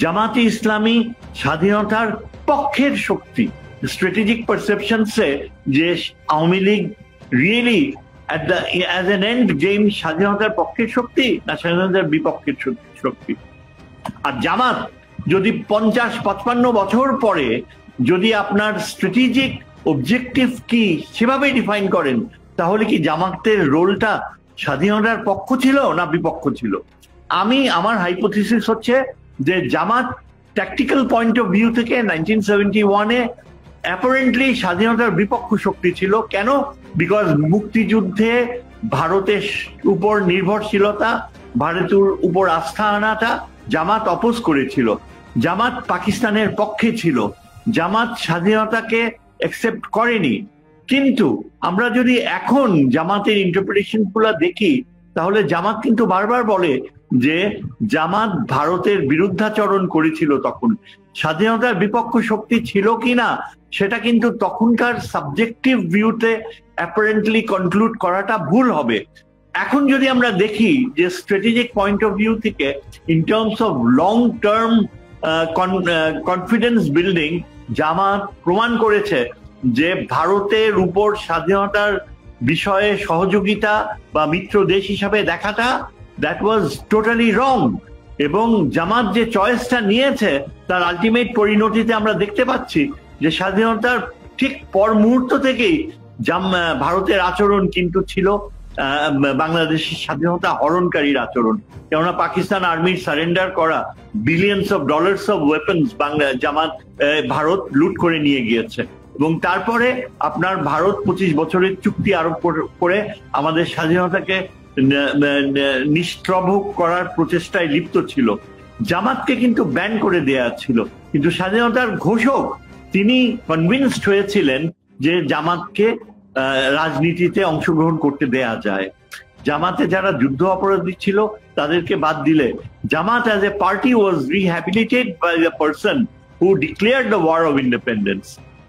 জামাতে ইসলামী স্বাধীনতার পক্ষের শক্তি। স্ট্র্যাটেজিক পারসেপশনসে যে Awami League really as an end game স্বাধীনতার পক্ষের শক্তি না স্বাধীনতার বিপক্ষের শক্তি। আর জামাত যদি 50-55 বছর পরে যদি আপনার স্ট্র্যাটেজিক অবজেক্টিভ কি সেভাবে ডিফাইন করেন, তাহলে কি জামাতের রোলটা স্বাধীনতার পক্ষ ছিল না বিপক্ষ ছিল? আমার হাইপোথিসিস হচ্ছে যে জামাত ট্যাকটিক্যাল পয়েন্ট অফ ভিউ থেকে 1971-এ অ্যাপারেন্টলি স্বাধীনতার বিপক্ষ শক্তি ছিল। কেন? বিকজ মুক্তিযুদ্ধে ভারতের উপর নির্ভরশীলতা, ভারতের উপর আস্থা আনাটা জামাত অপোজ করেছিল। জামাত পাকিস্তানের পক্ষে ছিল, জামাত স্বাধীনতাকে অ্যাকসেপ্ট করেনি। কিন্তু আমরা যদি এখন জামাতের ইন্টারপ্রিটেশন গুলা দেখি, তাহলে জামাত কিন্তু বারবার বলে যে জামাত ভারতের বিরুদ্ধাচরণ করেছিল। তখন স্বাধীনতার বিপক্ষ শক্তি ছিল কিনা সেটা কিন্তু তখনকার সাবজেক্টিভ ভিউতে অ্যাপারেন্টলি কনক্লুড করাটা ভুল হবে। এখন যদি আমরা দেখি যে স্ট্র্যাটেজিক পয়েন্ট অফ ভিউ থেকে in terms of long term confidence building, Jamaat প্রমাণ করেছে যে ভারতের উপর স্বাধীনতার বিষয়ে সহযোগিতা বা মিত্র দেশ হিসাবে দেখাটা দ্যাট ওয়াজ টোটালি রং। এবং জামাত যে চয়েসটা নিয়েছে তার আলটিমেট পরিণতিতে আমরা দেখতে পাচ্ছি যে স্বাধীনতার ঠিক পর মুহূর্ত থেকেই ভারতের আচরণ কিন্তু ছিল বাংলাদেশের স্বাধীনতা হরণকারীর আচরণ। কেননা পাকিস্তান আর্মির সারেন্ডার করা billions of dollars of weapons Bharat লুট করে নিয়ে গিয়েছে। এবং তারপরে আপনার ভারত 25 বছরের চুক্তি আরোপ করে আমাদের স্বাধীনতাকে নিষ্প্রভ করার প্রচেষ্টায় লিপ্ত ছিল। জামাতকে কিন্তু ব্যান করে দেয়া ছিল, কিন্তু স্বাধীনতার ঘোষক তিনি কনভিন্সড হয়েছিলেন যে জামাতকে রাজনীতিতে অংশগ্রহণ করতে দেয়া যায়। জামাতে যারা যুদ্ধ অপরাধী ছিল তাদেরকে বাদ দিলে Jamaat as a party was rehabilitated by the person who declared the war of independence.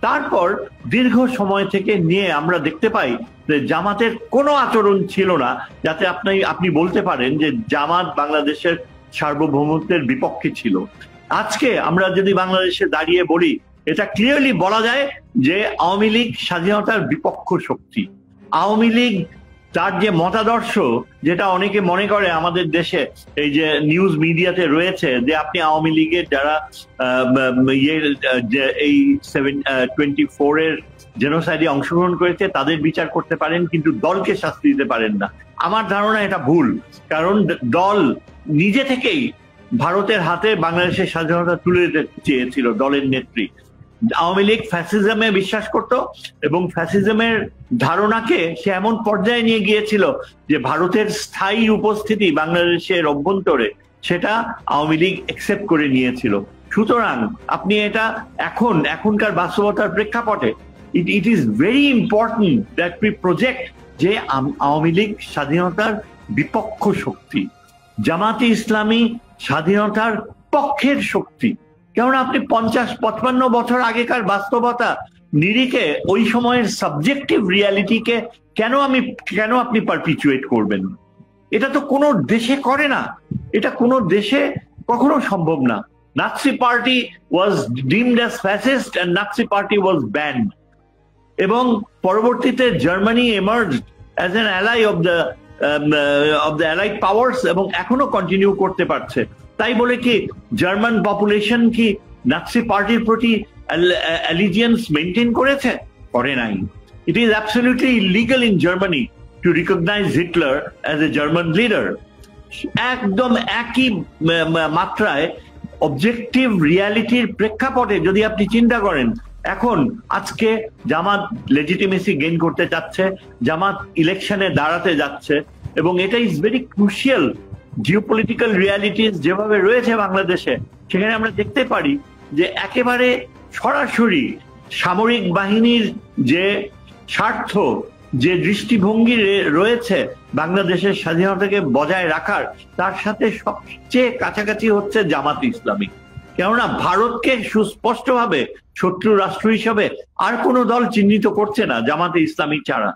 তারপর দীর্ঘ সময় থেকে নিয়ে আমরা দেখতে পাই যে জামাতের কোনো আচরণ ছিল না যাতে আপনি বলতে পারেন যে জামাত বাংলাদেশের সার্বভৌমত্বের বিপক্ষে ছিল। আজকে আমরা যদি বাংলাদেশে দাঁড়িয়ে বলি, এটা ক্লিয়ারলি বলা যায় যে আওয়ামী লীগ স্বাধীনতার বিপক্ষ শক্তি। আওয়ামী লীগ তার যে মতাদর্শ, যেটা অনেকে মনে করে আমাদের দেশে এই যে নিউজ মিডিয়াতে রয়েছে যে আপনি আওয়ামী লীগের যারা এই 24-এর জেনোসাইডে অংশগ্রহণ করেছে তাদের বিচার করতে পারেন, কিন্তু দলকে শাস্তি দিতে পারেন না। আমার ধারণা এটা ভুল, কারণ দল নিজে থেকেই ভারতের হাতে বাংলাদেশের স্বাধীনতা তুলে দিতে চেয়েছিল। দলের নেত্রী আওয়ামী লীগ ফ্যাসিজমে বিশ্বাস করত এবং ফ্যাসিজমের ধারণাকে সে এমন পর্যায়ে নিয়ে গিয়েছিল যে ভারতের স্থায়ী উপস্থিতি বাংলাদেশের অভ্যন্তরে সেটা আওয়ামী লীগ অ্যাকসেপ্ট করে নিয়েছিল। সুতরাং আপনি এটা এখনকার বাস্তবতার প্রেক্ষাপটে it is very important that we project যে আওয়ামী লীগ স্বাধীনতার বিপক্ষ শক্তি, জামাতে ইসলামী স্বাধীনতার পক্ষের শক্তি। কেননা আপনি 50-55 বছর আগেকার বাস্তবতা নিরিখে ওই সময়ের সাবজেক্টিভ রিয়ালিটিকে কেন আপনি পারপিচুয়েট করবেন? এটা তো কোনো দেশে করে না, এটা কোনো দেশে কখনো সম্ভব না। Nazi party was deemed as fascist and Nazi party was banned. এবং পরবর্তীতে Germany emerged as an ally of the allied powers এবং এখনো কন্টিনিউ করতে পারছে। তাই বলে কি জার্মান পপুলেশন কি নাৎসি পার্টির প্রতি অ্যালিজিয়েন্স মেনটেন করেছে? করে নাই। It is absolutely illegal in Germany to recognize Hitler as a German leader. একদম একই মাত্রায় অবজেক্টিভ রিয়ালিটির প্রেক্ষাপটে যদি আপনি চিন্তা করেন, আজকে জামাত লেজিটিমেসি গেইন করতে চাচ্ছে, জামাত ইলেকশনে দাঁড়াতে যাচ্ছে, এবং এটা is very crucial. Geopolitical realities যেভাবে রয়েছে বাংলাদেশে, সেখানে আমরা দেখতে পারি যে একেবারে সরাসরি সামরিক বাহিনীর যে স্বার্থ, যে দৃষ্টিভঙ্গি রয়েছে বাংলাদেশের স্বাধীনতাকে বজায় রাখার, তার সাথে সবচেয়ে কাছাকাছি হচ্ছে জামাত ইসলামী। কেননা ভারতকে সুস্পষ্টভাবে শত্রু রাষ্ট্র হিসাবে আর কোনো দল চিহ্নিত করছে না জামাতে ইসলামী ছাড়া।